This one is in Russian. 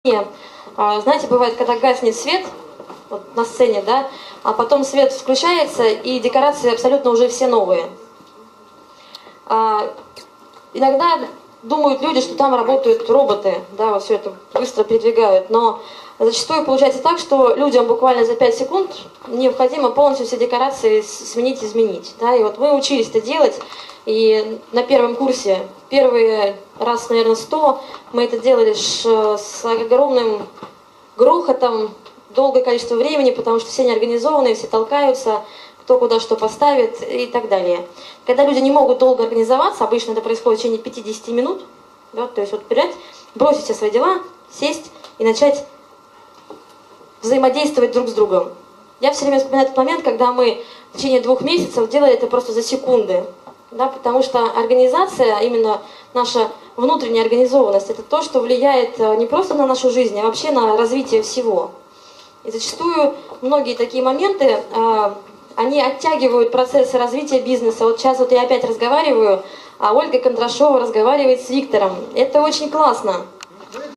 Знаете, бывает, когда гаснет свет вот на сцене, да, а потом свет включается, и декорации абсолютно уже все новые. Иногда думают люди, что там работают роботы, да, вот все это быстро передвигают, но зачастую получается так, что людям буквально за 5 секунд необходимо полностью все декорации сменить, изменить, да, и вот мы учились это делать, и на первом курсе, первый раз, наверное, 100, мы это делали с огромным грохотом, долгое количество времени, потому что все неорганизованные, все толкаются, кто куда что поставит и так далее. Когда люди не могут долго организоваться, обычно это происходит в течение 50 минут, да, то есть вот взять, бросить все свои дела, сесть и начать взаимодействовать друг с другом. Я все время вспоминаю этот момент, когда мы в течение 2 месяцев делали это просто за секунды, да, потому что организация, именно наша внутренняя организованность, это то, что влияет не просто на нашу жизнь, а вообще на развитие всего. И зачастую многие такие моменты, они оттягивают процессы развития бизнеса. Вот сейчас вот я опять разговариваю, а Ольга Кондрашова разговаривает с Виктором. Это очень классно.